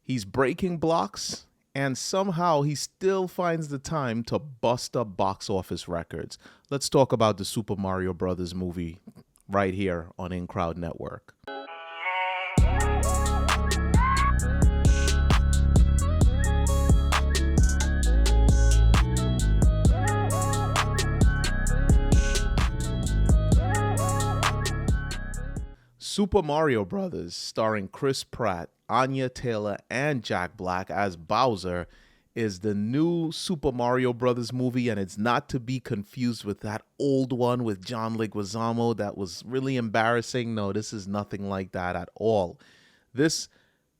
He's breaking blocks, and somehow he still finds the time to bust up box office records. Let's talk about the Super Mario Brothers movie right here on Incrowd Network. Super Mario Brothers, starring Chris Pratt, Anya Taylor, and Jack Black as Bowser, is the new Super Mario Brothers movie, and it's not to be confused with that old one with John Leguizamo that was really embarrassing. No, this is nothing like that at all. This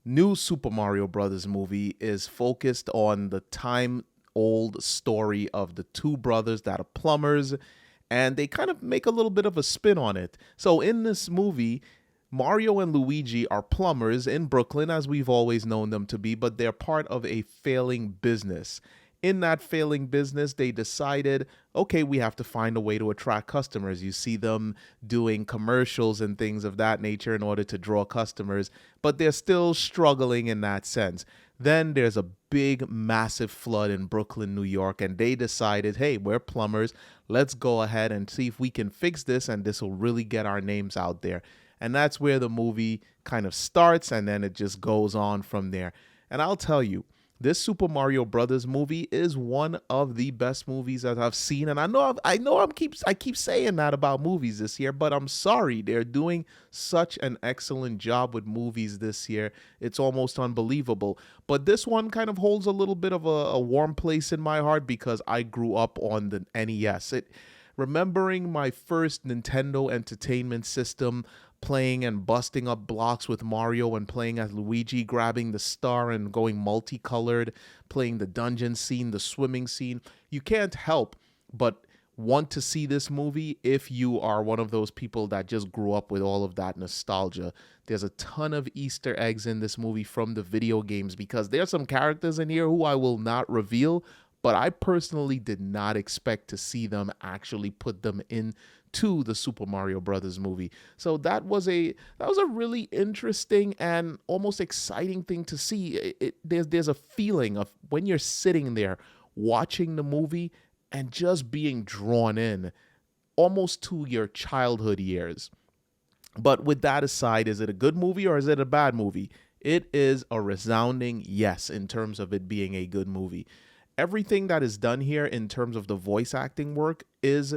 new Super Mario Brothers movie is focused on the time old story of the two brothers that are plumbers, and they kind of make a little bit of a spin on it. So in this movie, Mario and Luigi are plumbers in Brooklyn, as we've always known them to be, but they're part of a failing business. In that failing business, they decided, okay, we have to find a way to attract customers. You see them doing commercials and things of that nature in order to draw customers, but they're still struggling in that sense. Then there's a big, massive flood in Brooklyn, New York, and they decided, hey, we're plumbers. Let's go ahead and see if we can fix this, and this will really get our names out there. And that's where the movie kind of starts, and then it just goes on from there. And I'll tell you, this Super Mario Brothers movie is one of the best movies that I've seen, and I keep saying that about movies this year, but I'm sorry, they're doing such an excellent job with movies this year. It's almost unbelievable. But this one kind of holds a little bit of a warm place in my heart because I grew up on the NES. Remembering my first Nintendo Entertainment System, playing and busting up blocks with Mario and playing as Luigi, grabbing the star and going multicolored, playing the dungeon scene, the swimming scene. You can't help but want to see this movie if you are one of those people that just grew up with all of that nostalgia. There's a ton of Easter eggs in this movie from the video games because there's some characters in here who I will not reveal, but I personally did not expect to see them actually put them into the Super Mario Brothers movie. So that was a really interesting and almost exciting thing to see. There's a feeling of when you're sitting there watching the movie and just being drawn in almost to your childhood years. But with that aside, is it a good movie or is it a bad movie? It is a resounding yes in terms of it being a good movie. Everything that is done here in terms of the voice acting work is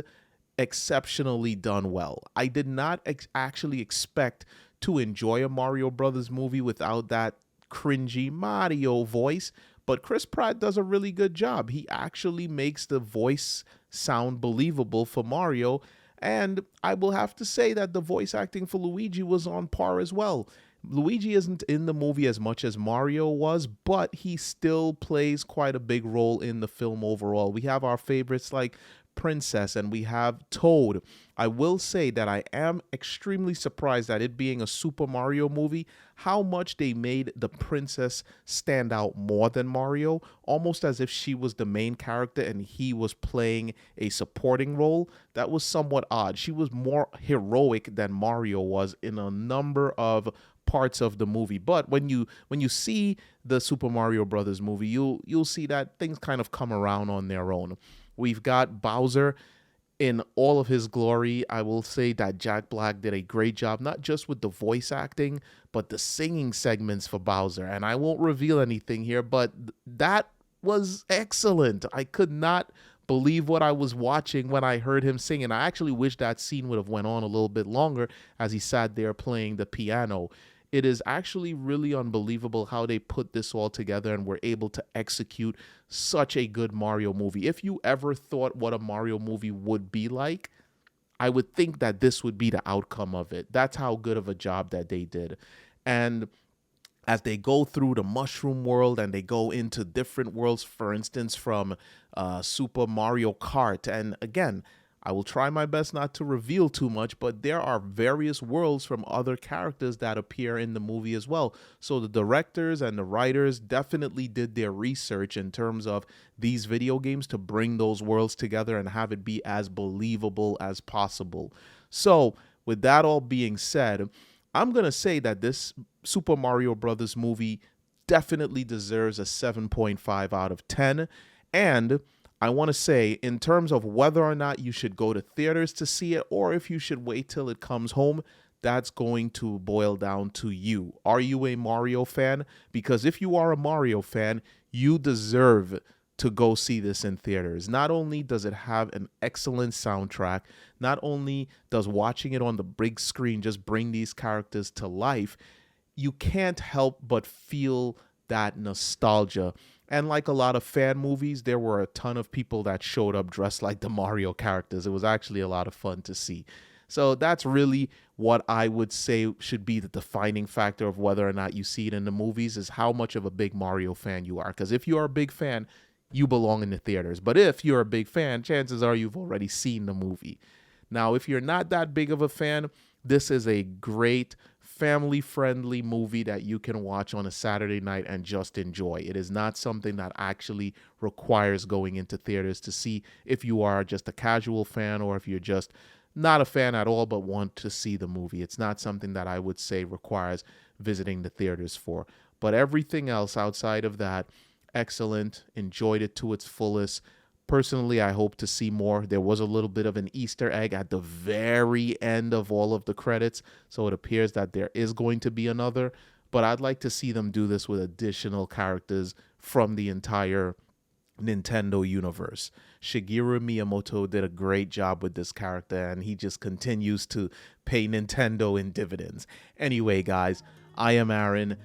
exceptionally done well. I did not actually expect to enjoy a Mario Brothers movie without that cringy Mario voice, but Chris Pratt does a really good job. He actually makes the voice sound believable for Mario, and I will have to say that the voice acting for Luigi was on par as well. Luigi isn't in the movie as much as Mario was, but he still plays quite a big role in the film overall. We have our favorites like Princess and we have Toad. I will say that I am extremely surprised that it being a Super Mario movie, how much they made the princess stand out more than Mario, almost as if she was the main character and he was playing a supporting role. That was somewhat odd. She was more heroic than Mario was in a number of parts of the movie. But when you see the Super Mario Brothers movie, you'll see that things kind of come around on their own. We've got Bowser in all of his glory. I will say that Jack Black did a great job, not just with the voice acting, but the singing segments for Bowser. And I won't reveal anything here, but that was excellent. I could not believe what I was watching when I heard him sing, and I actually wish that scene would have went on a little bit longer as he sat there playing the piano. It is actually really unbelievable how they put this all together and were able to execute such a good Mario movie. If you ever thought what a Mario movie would be like, I would think that this would be the outcome of it. That's how good of a job that they did. And as they go through the mushroom world and they go into different worlds, for instance, from Super Mario Kart. And again, I will try my best not to reveal too much, but there are various worlds from other characters that appear in the movie as well. So the directors and the writers definitely did their research in terms of these video games to bring those worlds together and have it be as believable as possible. So with that all being said, I'm going to say that this Super Mario Brothers movie definitely deserves a 7.5 out of 10. And I want to say, in terms of whether or not you should go to theaters to see it or if you should wait till it comes home, that's going to boil down to you. Are you a Mario fan? Because if you are a Mario fan, you deserve to go see this in theaters. Not only does it have an excellent soundtrack, not only does watching it on the big screen just bring these characters to life, you can't help but feel that nostalgia. And like a lot of fan movies, there were a ton of people that showed up dressed like the Mario characters. It was actually a lot of fun to see. So that's really what I would say should be the defining factor of whether or not you see it in the movies, is how much of a big Mario fan you are. Because if you are a big fan, you belong in the theaters. But if you're a big fan, chances are you've already seen the movie. Now, if you're not that big of a fan, this is a great family-friendly movie that you can watch on a Saturday night and just enjoy. It is not something that actually requires going into theaters to see if you are just a casual fan or if you're just not a fan at all but want to see the movie. It's not something that I would say requires visiting the theaters for. But everything else outside of that, excellent. Enjoyed it to its fullest. Personally, I hope to see more. There was a little bit of an Easter egg at the very end of all of the credits, so it appears that there is going to be another. But I'd like to see them do this with additional characters from the entire Nintendo universe. Shigeru Miyamoto did a great job with this character, and he just continues to pay Nintendo in dividends. Anyway, guys, I am Aaron.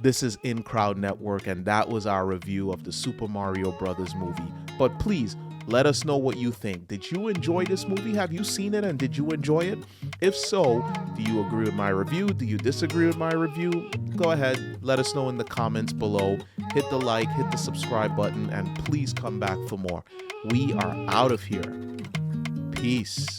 This is Incrowd Network, and that was our review of the Super Mario Brothers movie. But please, let us know what you think. Did you enjoy this movie? Have you seen it, and did you enjoy it? If so, do you agree with my review? Do you disagree with my review? Go ahead, let us know in the comments below. Hit the like, hit the subscribe button, and please come back for more. We are out of here. Peace.